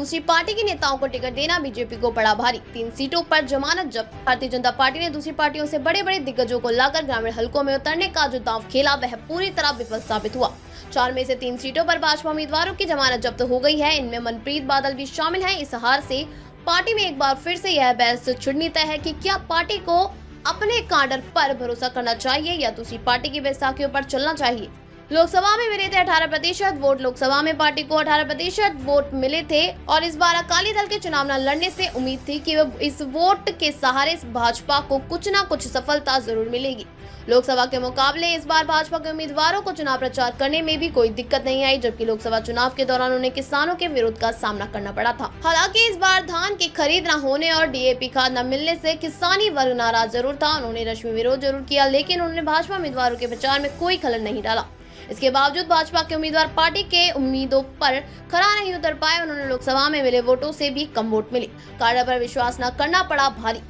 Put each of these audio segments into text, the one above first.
दूसरी पार्टी के नेताओं को टिकट देना बीजेपी को पड़ा भारी। 3 सीटों पर जमानत जब्त। भारतीय जनता पार्टी ने दूसरी पार्टियों से बड़े बड़े दिग्गजों को लाकर ग्रामीण हलकों में उतरने का जो दांव खेला वह पूरी तरह विफल साबित हुआ। 4 में से 3 सीटों पर भाजपा उम्मीदवारों की जमानत जब्त हो गई है। इनमें मनप्रीत बादल भी शामिल है। इस हार से पार्टी में एक बार फिर से यह बहस छिड़नी तय है कि क्या पार्टी को अपने काडर पर भरोसा करना चाहिए या दूसरी पार्टी की बैसाखियों पर चलना चाहिए। लोकसभा में मिले थे 18% वोट। लोकसभा में पार्टी को 18% वोट मिले थे और इस बार अकाली दल के चुनाव न लड़ने से उम्मीद थी कि इस वोट के सहारे भाजपा को कुछ न कुछ सफलता जरूर मिलेगी। लोकसभा के मुकाबले इस बार भाजपा के उम्मीदवारों को चुनाव प्रचार करने में भी कोई दिक्कत नहीं आई, जबकि लोकसभा चुनाव के दौरान उन्हें किसानों के विरोध का सामना करना पड़ा था। हालांकि इस बार धान की खरीद न होने और डीएपी खाद न मिलने से किसानी वर्ग नाराज जरूर था। उन्होंने रश्मि विरोध जरूर किया, लेकिन उन्होंने भाजपा उम्मीदवारों के प्रचार में कोई खलल नहीं डाला। इसके बावजूद भाजपा के उम्मीदवार पार्टी के उम्मीदों पर खरा नहीं उतर पाए। उन्होंने लोकसभा में मिले वोटों से भी कम वोट मिले। काडर पर विश्वास न करना पड़ा भारी।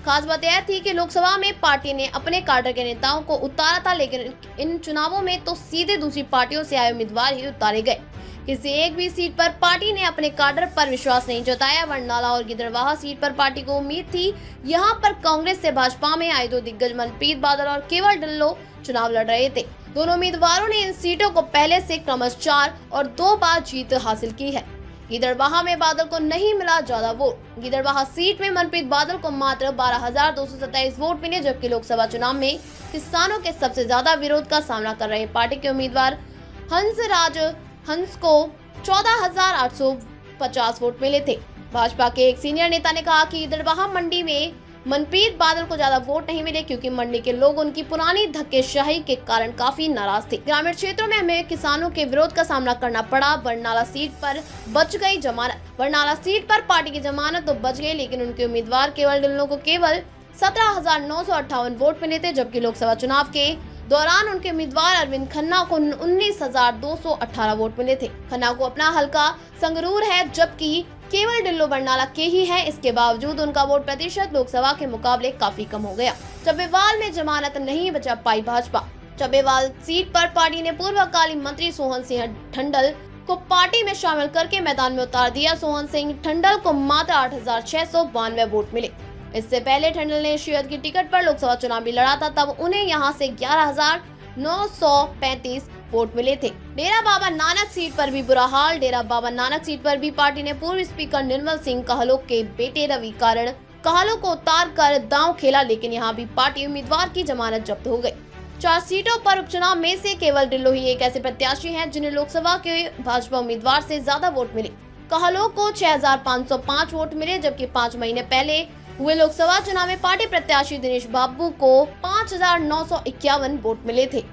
खास बात यह थी कि लोकसभा में पार्टी ने अपने काडर के नेताओं को उतारा था, लेकिन इन चुनावों में तो सीधे दूसरी पार्टियों से आए उम्मीदवार ही उतारे गए। किसी एक भी सीट पर पार्टी ने अपने काडर पर विश्वास नहीं जताया। वर्णाला और गिदड़बाहा सीट पर पार्टी को उम्मीद थी। यहाँ पर कांग्रेस से भाजपा में आए 2 दिग्गज मनप्रीत बादल और केवल ढिल्लों चुनाव लड़ रहे थे। दोनों उम्मीदवारों ने इन सीटों को पहले से क्रमशः 4 और 2 बार जीत हासिल की है। गिदड़बाहा में बादल को नहीं मिला ज्यादा वोट। गिदड़बाहा सीट में मनप्रीत बादल को मात्र 12,227 वोट मिले, जबकि लोकसभा चुनाव में किसानों के सबसे ज्यादा विरोध का सामना कर रहे पार्टी के उम्मीदवार हंस को 14,850 वोट मिले थे। भाजपा के एक सीनियर नेता ने कहा कि गिदड़बाहा मंडी में मनप्रीत बादल को ज्यादा वोट नहीं मिले क्योंकि मंडी के लोग उनकी पुरानी धक्केशाही के कारण काफी नाराज थे। ग्रामीण क्षेत्रों में हमें किसानों के विरोध का सामना करना पड़ा। बरनाला सीट पर बच गई जमानत। बरनाला सीट पर पार्टी की जमानत तो बच गई, लेकिन उनके उम्मीदवार केवल ढिल्लों को केवल 17,958 वोट मिले थे, जबकि लोकसभा चुनाव के दौरान उनके उम्मीदवार अरविंद खन्ना को 19,218 वोट मिले थे। खन्ना को अपना हलका संगरूर है, जबकि केवल ढिल्लों बरनाला के ही है। इसके बावजूद उनका वोट प्रतिशत लोकसभा के मुकाबले काफी कम हो गया। चब्बेवाल में जमानत नहीं बचा पाई भाजपा। चब्बेवाल सीट पर पार्टी ने पूर्व अकाली मंत्री सोहन सिंह ठंडल को पार्टी में शामिल करके मैदान में उतार दिया। सोहन सिंह ठंडल को मात्र 8,692 वोट मिले। इससे पहले ठंडल ने शिवहर की टिकट पर लोकसभा चुनाव भी लड़ा था, तब उन्हें यहां से 11,935 वोट मिले थे। डेरा बाबा नानक सीट पर भी बुरा हाल। डेरा बाबा नानक सीट पर भी पार्टी ने पूर्व स्पीकर निर्मल सिंह कहलों के बेटे रवि कारण कहलों को उतार कर दांव खेला, लेकिन यहाँ भी पार्टी उम्मीदवार की जमानत जब्त हो गई। 4 सीटों पर उपचुनाव में से केवल ढिल्लों ही एक ऐसे प्रत्याशी हैं जिन्हें लोकसभा के भाजपा उम्मीदवार से ज्यादा वोट मिले। कहलों को 6,505 वोट मिले, जबकि 5 महीने पहले हुए लोकसभा चुनाव में पार्टी प्रत्याशी दिनेश बाबू को 5,951 वोट मिले थे।